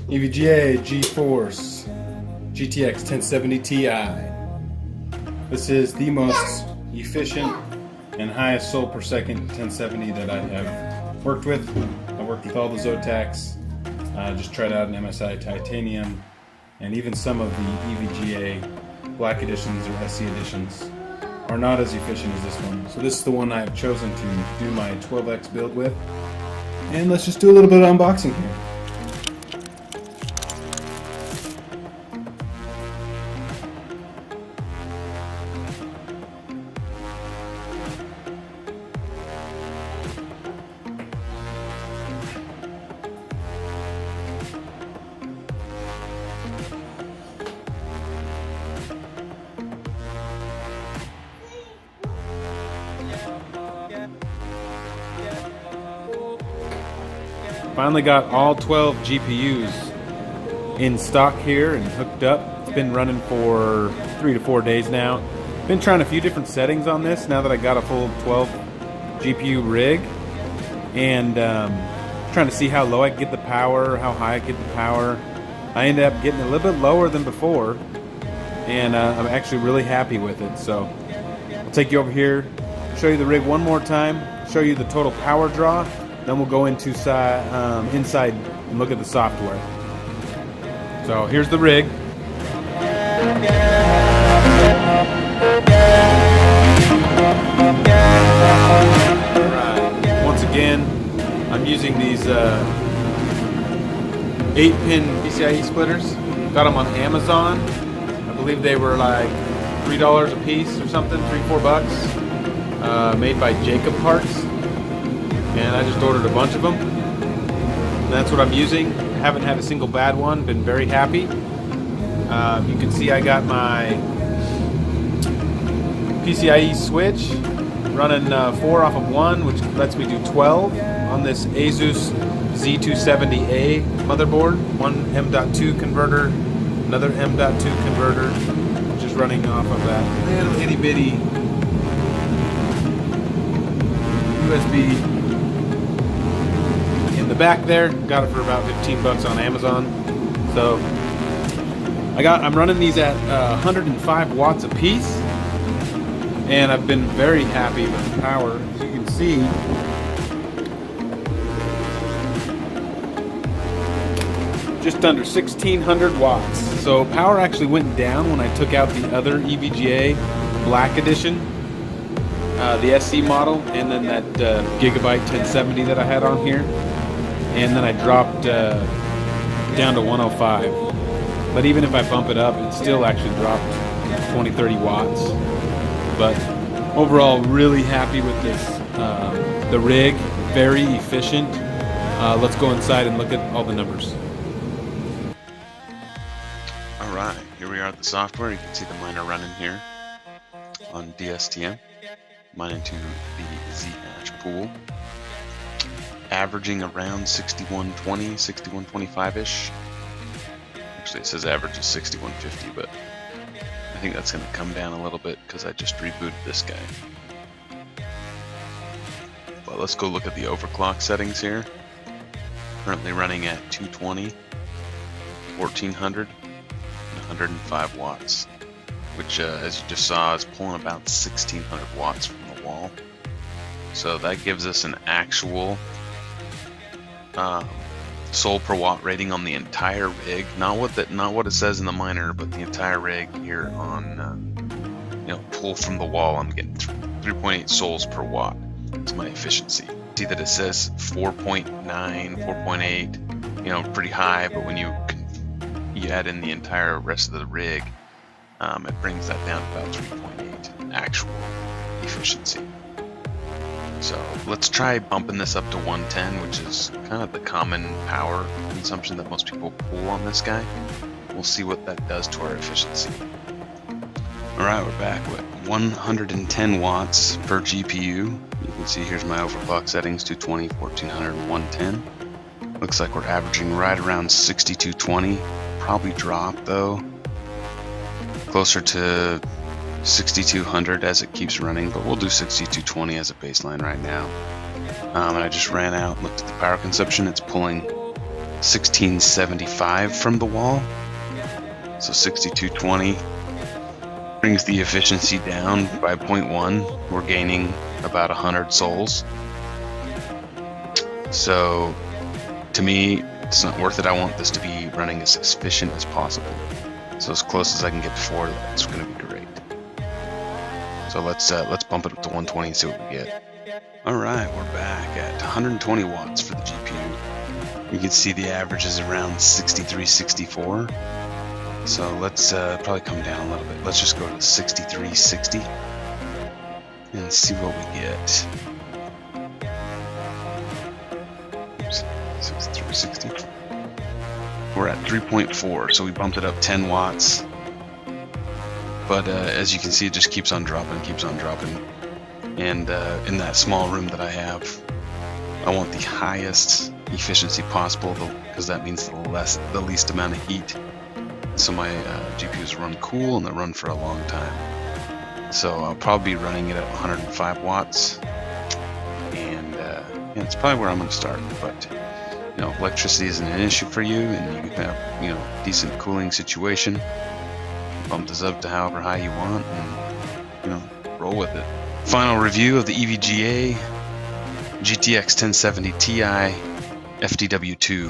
EVGA GeForce GTX 1070 Ti. This is the most efficient and highest sold per second 1070 that I have worked with. I worked with all the Zotacs, just tried out an MSI Titanium, and even some of the EVGA Black Editions or SC Editions are not as efficient as this one. So this is the one I have chosen to do my 12X build with. And let's just do a little bit of unboxing here. Finally got all 12 GPUs in stock here and hooked up. It's been running for 3 to 4 days now. Been trying a few different settings on this now that I got a full 12 GPU rig, and trying to see how low I can get the power, how high I can get the power. I ended up getting a little bit lower than before, and I'm actually really happy with it. So I'll take you over here, show you the rig one more time, show you the total power draw. Then we'll go into inside and look at the software. So here's the rig. Alright, once again, I'm using these 8-pin PCI-E splitters. Got them on Amazon. I believe they were like $3 a piece or something, $3-4 bucks. Made by Jacob Parts. And I just ordered a bunch of them. And that's what I'm using. Haven't had a single bad one. Been very happy. You can see I got my PCIe switch running 4 off of 1, which lets me do 12 on this Asus Z270A motherboard. One M.2 converter, another M.2 converter, just running off of that little itty bitty USB. The back there, got it for about 15 bucks on Amazon. So I'm running these at 105 watts a piece, and I've been very happy with the power. As you can see, just under 1600 watts. So power actually went down when I took out the other EVGA Black Edition, the SC model, and then that Gigabyte 1070 that I had on here. And then I dropped down to 105. But even if I bump it up, it still actually dropped 20-30 watts. But overall, really happy with this. The rig, very efficient. Let's go inside and look at all the numbers. Alright, here we are at the software. You can see the miner running here on DSTM. Mining to the Z-Hash pool. Averaging around 6120, 6125-ish. Actually, it says average is 6150, but I think that's going to come down a little bit because I just rebooted this guy. But let's go look at the overclock settings here. Currently running at 220, 1400, and 105 watts, which, as you just saw, is pulling about 1600 watts from the wall. So that gives us an actual sold per watt rating on the entire rig, not what it says in the miner, but the entire rig here on pull from the wall. I'm getting 3.8 souls per watt. It's my efficiency. See that it says 4.9, 4.8, pretty high, but when you add in the entire rest of the rig, it brings that down to about 3.8 actual efficiency. So let's try bumping this up to 110, which is kind of the common power consumption that most people pull on this guy. We'll see what that does to our efficiency. Alright, we're back with 110 watts per GPU. You can see here's my overclock settings, 220, 1400, and 110. Looks like we're averaging right around 6220. Probably drop though, closer to 6200 as it keeps running, but we'll do 6220 as a baseline right now. And I just ran out and looked at the power consumption. It's pulling 1675 from the wall. So 6220 brings the efficiency down by 0.1. We're gaining about 100 souls. So to me, it's not worth it. I want this to be running as efficient as possible. So as close as I can get before that's going to be great. So let's bump it up to 120 and see what we get. All right, we're back at 120 watts for the GPU. You can see the average is around 63, 64. So let's probably come down a little bit. Let's just go to 63, 60 and see what we get. Oops, 63, 60. We're at 3.4, so we bumped it up 10 watts. But as you can see, it just keeps on dropping, And in that small room that I have, I want the highest efficiency possible, because that means the least amount of heat. So my GPUs run cool and they run for a long time. So I'll probably be running it at 105 watts, and yeah, it's probably where I'm going to start. But you know, electricity isn't an issue for you, and you can have decent cooling situation. Bump this up to however high you want, and roll with it. Final review of the EVGA GTX 1070 Ti FTW2.